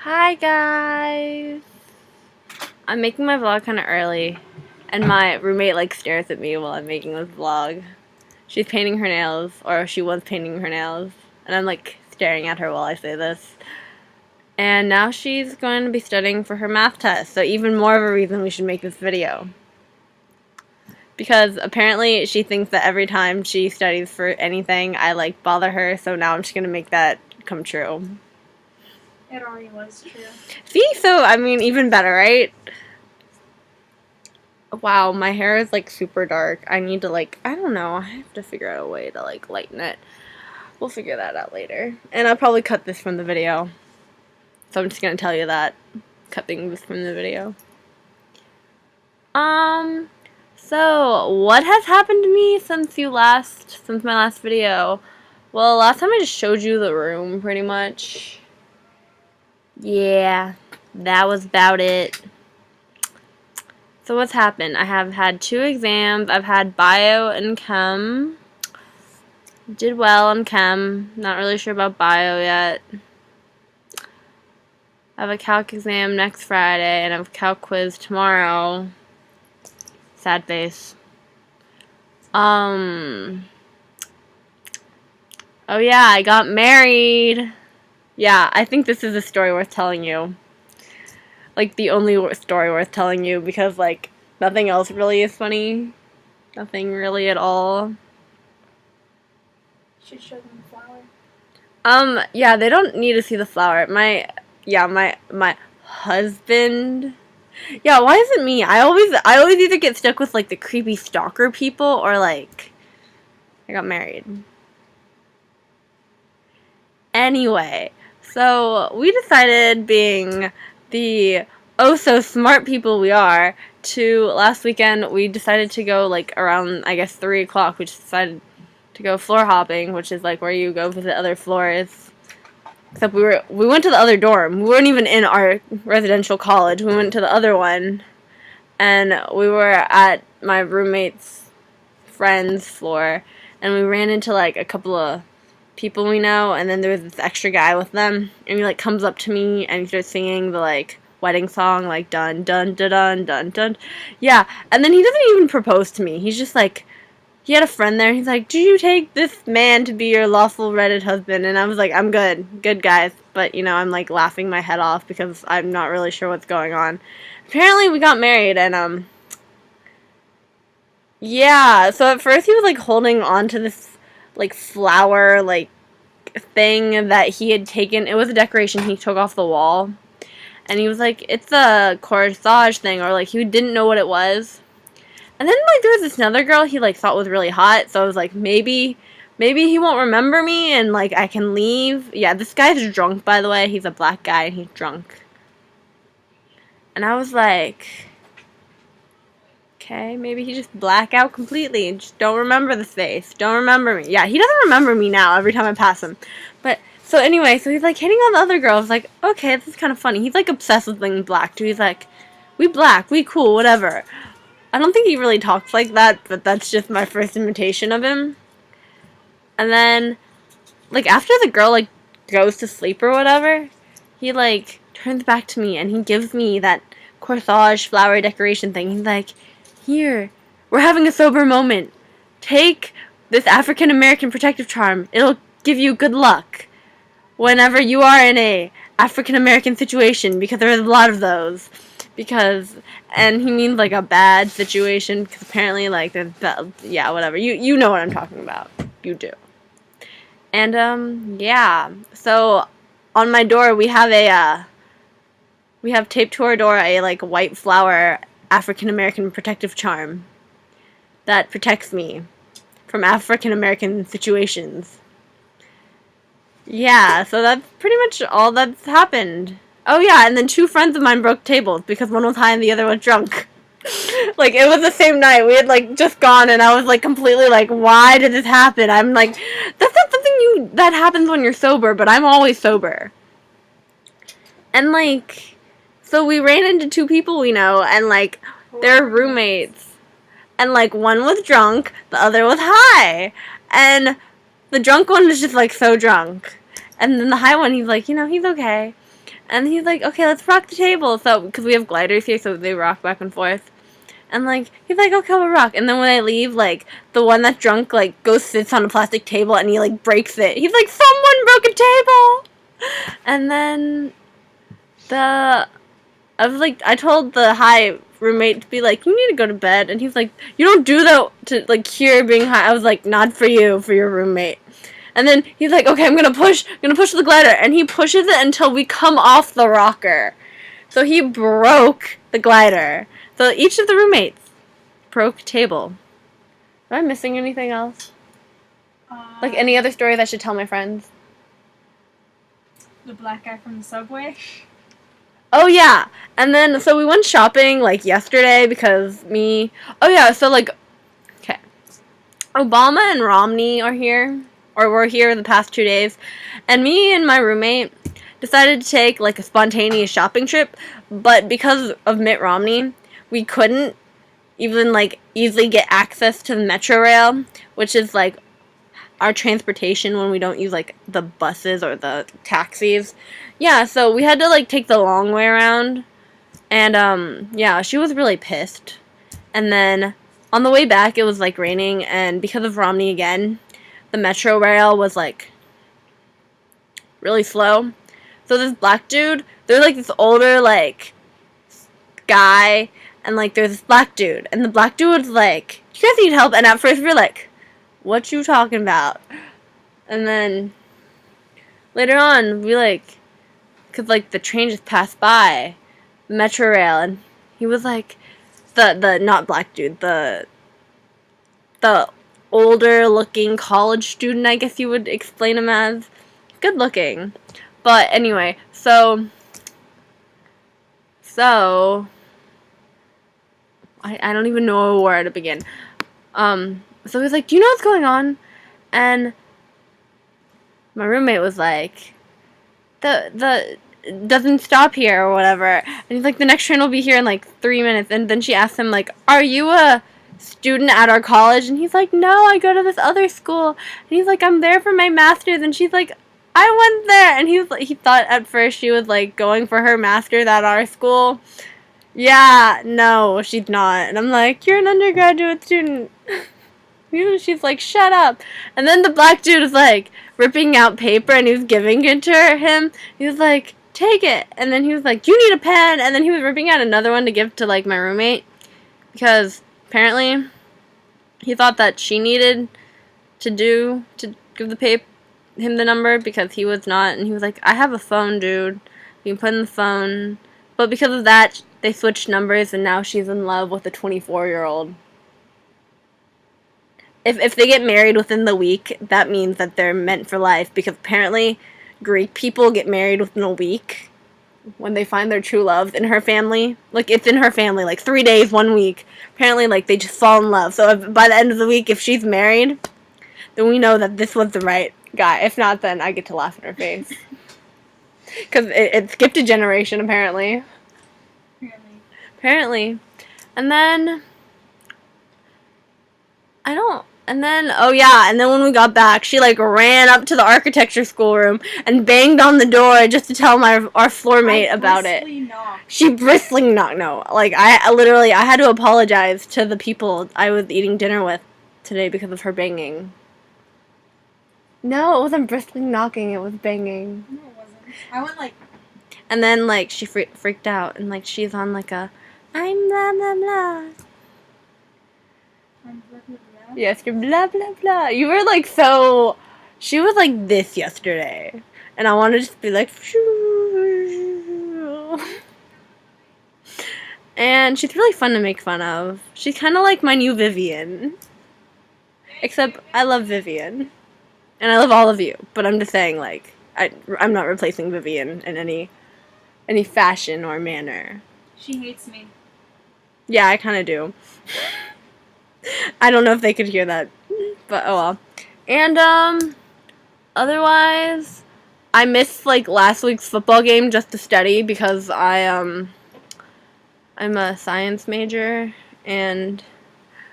Hi guys! I'm making my vlog kind of early, and my roommate stares at me while I'm making this vlog. She's painting her nails, or she was painting her nails, and I'm staring at her while I say this. And now she's going to be studying for her math test, so even more of a reason we should make this video. Because apparently she thinks that every time she studies for anything, I bother her, so now I'm just going to make that come true. It already was true. See? So, I mean, even better, right? Wow, my hair is super dark. I need to I don't know, I have to figure out a way to lighten it. We'll figure that out later. And I'll probably cut this from the video. So I'm just gonna tell you that. Cutting this from the video. So what has happened to me since my last video? Well, last time I just showed you the room pretty much. Yeah, that was about it. So what's happened? I have had 2 exams. I've had bio and chem. Did well on chem. Not really sure about bio yet. I have a calc exam next Friday and I have a calc quiz tomorrow. Sad face. Oh yeah, I got married. Yeah, I think this is a story worth telling you. The only story worth telling you, because nothing else really is funny. Nothing really at all. Should show them the flower. Yeah, they don't need to see the flower. My husband. Yeah, why is it me? I always either get stuck with the creepy stalker people, or I got married. Anyway, so we decided, being the oh so smart people we are, last weekend we decided to go around, I guess, 3 o'clock. We just decided to go floor hopping, which is where you go visit other floors. Except we went to the other dorm. We weren't even in our residential college. We went to the other one, and we were at my roommate's friend's floor, and we ran into a couple of people we know, and then there was this extra guy with them, and he comes up to me and he starts singing the wedding song, dun dun dun dun dun dun. Yeah, and then he doesn't even propose to me. He's just he had a friend there. He's like, "Do you take this man to be your lawful wedded husband?" And I was like, "I'm good guys." But I'm laughing my head off because I'm not really sure what's going on. Apparently we got married, and yeah. So at first he was holding on to this flower thing that he had taken. It was a decoration he took off the wall, and he was like, "It's a corsage thing," or he didn't know what it was. And then there was this another girl he thought was really hot, so I was like, maybe he won't remember me and I can leave. Yeah, this guy's drunk, by the way. He's a black guy and he's drunk. And I was like, okay, maybe he just black out completely and just don't remember the face. Don't remember me. Yeah, he doesn't remember me now every time I pass him. But so anyway, so he's hitting on the other girls. Okay, this is kind of funny. He's obsessed with being black too. He's we black, we cool, whatever. I don't think he really talks like that, but that's just my first imitation of him. And then, after the girl, goes to sleep or whatever, he, turns back to me and he gives me that corsage flower decoration thing. He's like, "Here, we're having a sober moment. Take this African American protective charm. It'll give you good luck whenever you are in a African American situation," because there's a lot of those. And he means a bad situation, because apparently there's yeah, whatever, you know what I'm talking about. You do. And yeah, so on my door we have taped to our door a white flower African American protective charm that protects me from African American situations. Yeah, so that's pretty much all that's happened. Oh yeah, and then 2 friends of mine broke tables because one was high and the other was drunk. It was the same night. We had just gone, and I was completely why did this happen? I'm that's not something that happens when you're sober, but I'm always sober. And so we ran into 2 people we know, and they're roommates. And one was drunk, the other was high. And the drunk one was just so drunk. And then the high one, he's he's okay. And he's like, okay, let's rock the table. So, because we have gliders here, so they rock back and forth. And, like, he's like, okay, we'll rock. And then when I leave, like, the one that's drunk, like, goes sits on a plastic table and he, like, breaks it. He's like, someone broke a table! And then I told the high roommate to be like, you need to go to bed. And he's like, you don't do that to, like, cure being high. I was like, not for you, for your roommate. And then he's like, okay, I'm gonna push the glider. And he pushes it until we come off the rocker. So he broke the glider. So each of the roommates broke a table. Am I missing anything else? Like any other stories I should tell my friends? The black guy from the subway. Oh, yeah. And then, so we went shopping, like, yesterday because oh, yeah, so, like, okay. Obama and Romney are here, or were here the past 2 days, and me and my roommate decided to take, like, a spontaneous shopping trip, but because of Mitt Romney, we couldn't even, like, easily get access to the Metro Rail, which is, like, our transportation when we don't use, like, the buses or the taxis. Yeah, so we had to, like, take the long way around. And, yeah, she was really pissed. And then on the way back, it was, like, raining. And because of Romney again, the Metro Rail was, like, really slow. So this black dude, there's, like, this older, like, guy. And, like, there's this black dude. And the black dude was like, do you guys need help? And at first we were like, what you talking about? And then later on, we, like, because, like, the train just passed by, the Metro Rail, and he was like, the not black dude, the older looking college student, I guess you would explain him as. Good looking. But anyway, so I don't even know where to begin. So he was like, do you know what's going on? And my roommate was like, the doesn't stop here or whatever. And he's like, the next train will be here in like 3 minutes. And then she asked him, like, are you a student at our college? And he's like, no, I go to this other school. And he's like, I'm there for my master's. And she's like, I went there. And he was like, he thought at first she was like going for her master's at our school. Yeah, no, she's not. And I'm like, you're an undergraduate student. She's like, shut up. And then the black dude was like ripping out paper and he was giving it to him. He was like, take it. And then he was like, you need a pen. And then he was ripping out another one to give to, like, my roommate. Because apparently he thought that she needed to give him the number because he was not. And he was like, I have a phone, dude. You can put in the phone. But because of that, they switched numbers and now she's in love with a 24-year-old. If they get married within the week, that means that they're meant for life, because apparently Greek people get married within a week when they find their true love in her family. Like, it's in her family, like 3 days, 1 week. Apparently, like, they just fall in love. So by the end of the week, if she's married, then we know that this was the right guy. If not, then I get to laugh in her face. Because it skipped a generation, apparently. Apparently. And then oh yeah, and then when we got back, she, like, ran up to the architecture schoolroom and banged on the door just to tell our floor mate about it. She briskly knocked. No, like, I had to apologize to the people I was eating dinner with today because of her banging. No, it wasn't briskly knocking, it was banging. No, it wasn't. I went, like... And then, like, she freaked out, and, like, she's on, like, I'm blah, blah, blah. I'm blah, blah, blah. Yes, you're blah, blah, blah. You were, like, so... She was like this yesterday. And I wanted to just be like... And she's really fun to make fun of. She's kind of like my new Vivian. Except I love Vivian. And I love all of you. But I'm just saying, like, I'm not replacing Vivian in any fashion or manner. She hates me. Yeah, I kind of do. I don't know if they could hear that, but oh well. And, otherwise, I missed, like, last week's football game just to study because I'm a science major, and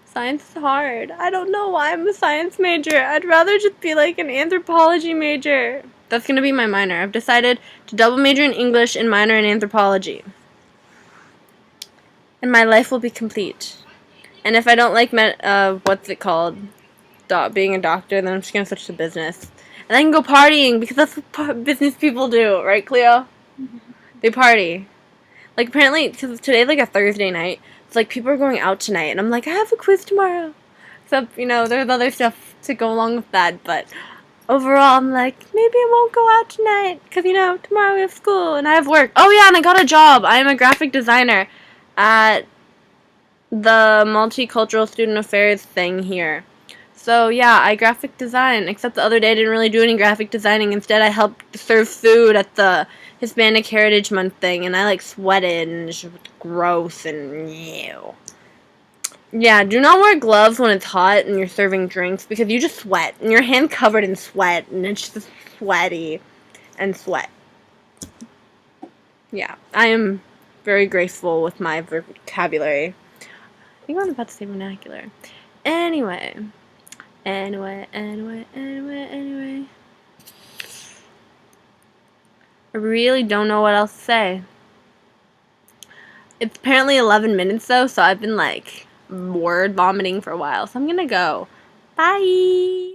science is hard. I don't know why I'm a science major. I'd rather just be, like, an anthropology major. That's going to be my minor. I've decided to double major in English and minor in anthropology. And my life will be complete. And if I don't like what's it called, being a doctor, then I'm just going to switch to business. And I can go partying, because that's what business people do, right, Cleo? They party. Like, apparently, because today's like a Thursday night, it's like people are going out tonight, and I'm like, I have a quiz tomorrow. Except, you know, there's other stuff to go along with that, but overall, I'm like, maybe I won't go out tonight, because, you know, tomorrow we have school, and I have work. Oh, yeah, and I got a job. I am a graphic designer at the Multicultural Student Affairs thing here. So, yeah, I graphic design, except the other day I didn't really do any graphic designing. Instead, I helped serve food at the Hispanic Heritage Month thing, and I, like, sweated, and it's just gross, and ew. Yeah, do not wear gloves when it's hot and you're serving drinks, because you just sweat, and your hand covered in sweat, and it's just sweaty and sweat. Yeah, I am very graceful with my vocabulary. I think I'm about to say vernacular. Anyway. I really don't know what else to say. It's apparently 11 minutes though, so I've been like word vomiting for a while. So I'm gonna go. Bye!